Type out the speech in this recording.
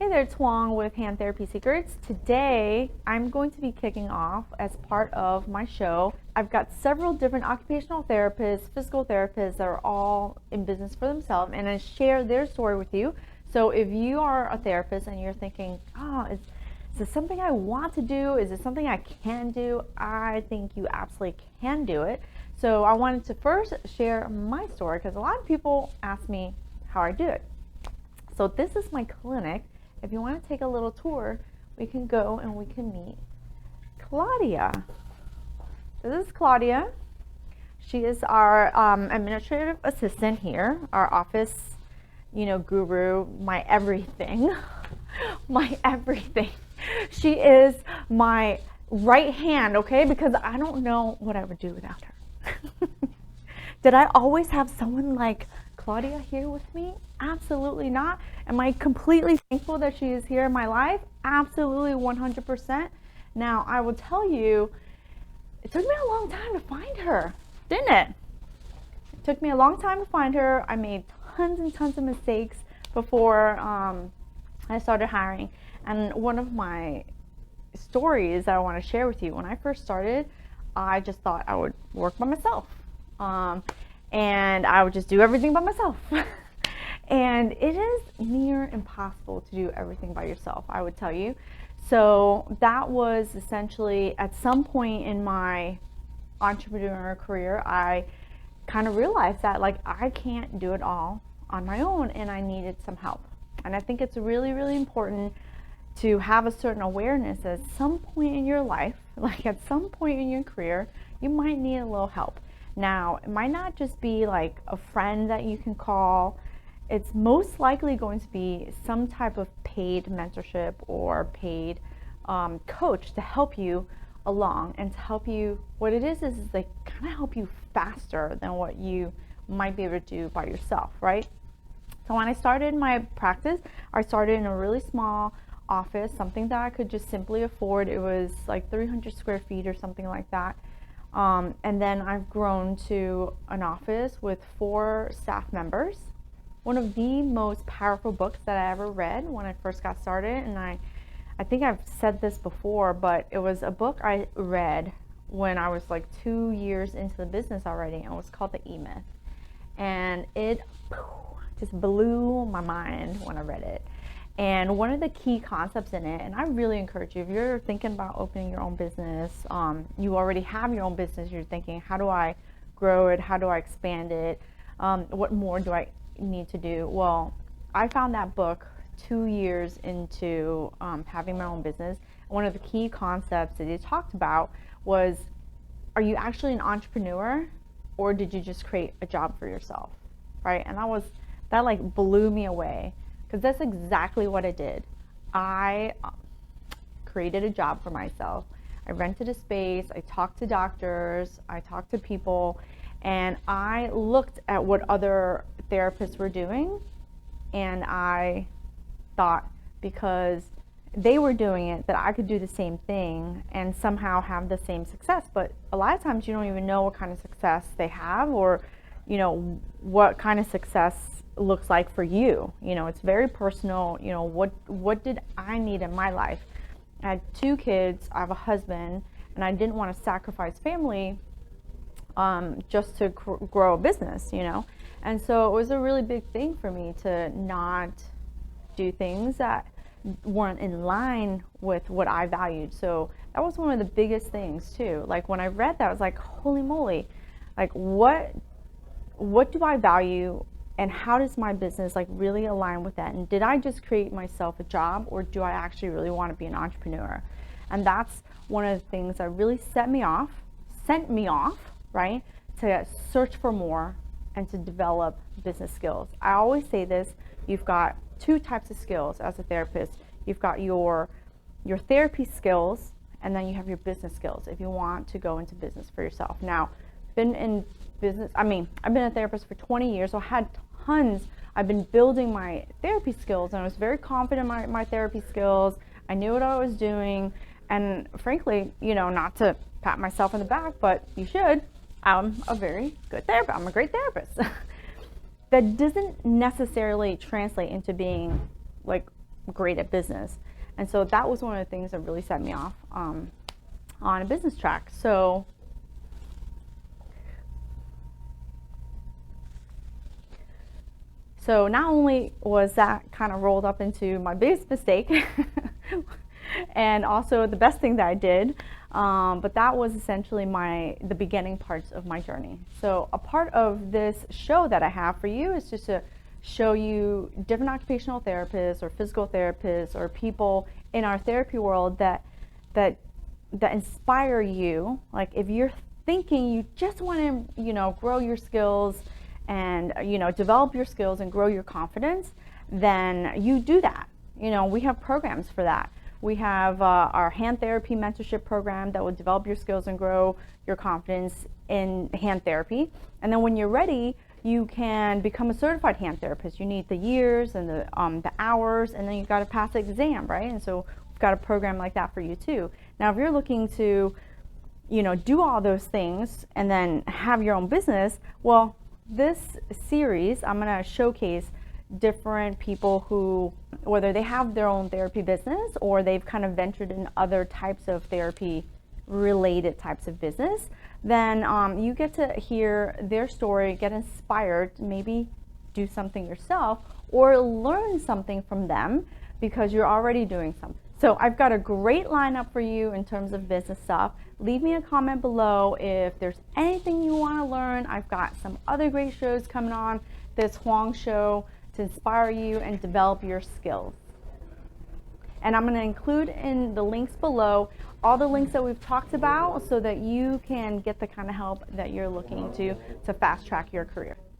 Hey there, it's Hoang with Hand Therapy Secrets. Today, I'm going to be kicking off as part of my show. I've got several different occupational therapists, physical therapists that are all in business for themselves, and I share their story with you. So if you are a therapist and you're thinking, is this something I want to do? Is it something I can do? I think you absolutely can do it. So I wanted to first share my story because a lot of people ask me how I do it. So this is my clinic. If you want to take a little tour, we can go and we can meet Claudia. This is Claudia. She is our administrative assistant here, our office, guru, my everything, my everything. She is my right hand, okay? Because I don't know what I would do without her. Did I always have someone like Claudia here with me? Absolutely not. Am I completely thankful that she is here in my life? Absolutely 100%. Now, I will tell you, it took me a long time to find her, didn't it? It took me a long time to find her. I made tons and tons of mistakes before I started hiring. And one of my stories that I want to share with you, when I first started, I just thought I would work by myself. And I would just do everything by myself. And it is near impossible to do everything by yourself, I would tell you. So that was essentially at some point in my entrepreneur career, I kind of realized that I can't do it all on my own and I needed some help. And I think it's really, really important to have a certain awareness at some point in your life, at some point in your career, you might need a little help. Now, it might not just be like a friend that you can call. It's most likely going to be some type of paid mentorship or paid coach to help you along and to help you. What it is they kind of help you faster than what you might be able to do by yourself, right? So when I started my practice, I started in a really small office, something that I could just simply afford. It was like 300 square feet or something like that. And then I've grown to an office with 4 staff members. One of the most powerful books that I ever read when I first got started, and I think I've said this before, but it was a book I read when I was like 2 years into the business already, and it was called The E-Myth. And it just blew my mind when I read it. And one of the key concepts in it, and I really encourage you, if you're thinking about opening your own business, you already have your own business, you're thinking, how do I grow it? How do I expand it? What more do I need to do? Well, I found that book 2 years into having my own business. One of the key concepts that it talked about was, are you actually an entrepreneur or did you just create a job for yourself, right? And that blew me away. Because that's exactly what I did. I created a job for myself. I rented a space, I talked to doctors, I talked to people, and I looked at what other therapists were doing, and I thought because they were doing it that I could do the same thing and somehow have the same success. But a lot of times you don't even know what kind of success they have or what kind of success looks like for you. It's very personal. What did I need in my life? I had 2 kids, I have a husband, and I didn't want to sacrifice family just to grow a business, and so it was a really big thing for me to not do things that weren't in line with what I valued. So that was one of the biggest things too. When I read that, I was like, holy moly, what do I value? And how does my business really align with that? And did I just create myself a job, or do I actually really want to be an entrepreneur? And that's one of the things that really sent me off, right, to search for more and to develop business skills. I always say this, you've got 2 types of skills as a therapist. You've got your therapy skills, and then you have your business skills if you want to go into business for yourself. Now, I've been a therapist for 20 years, so I had I've been building my therapy skills, and I was very confident in my therapy skills. I knew what I was doing, and frankly, not to pat myself on the back, but you should, I'm a very good therapist. I'm a great therapist. That doesn't necessarily translate into being great at business. And so that was one of the things that really set me off on a business track. So not only was that kind of rolled up into my biggest mistake and also the best thing that I did, but that was essentially the beginning parts of my journey. So a part of this show that I have for you is just to show you different occupational therapists or physical therapists or people in our therapy world that inspire you. Like if you're thinking you just want to, grow your skills and develop your skills and grow your confidence, then you do that. We have programs for that. We have our hand therapy mentorship program that will develop your skills and grow your confidence in hand therapy. And then when you're ready, you can become a certified hand therapist. You need the years and the hours, and then you got to pass the exam, right? And so we've got a program like that for you too. Now, if you're looking to, do all those things and then have your own business, well, this series, I'm going to showcase different people who, whether they have their own therapy business or they've kind of ventured in other types of therapy related types of business, then you get to hear their story, get inspired, maybe do something yourself or learn something from them because you're already doing something. So I've got a great lineup for you in terms of business stuff. Leave me a comment below if there's anything you want to learn. I've got some other great shows coming on this Hoang show to inspire you and develop your skills. And I'm going to include in the links below all the links that we've talked about so that you can get the kind of help that you're looking to fast track your career.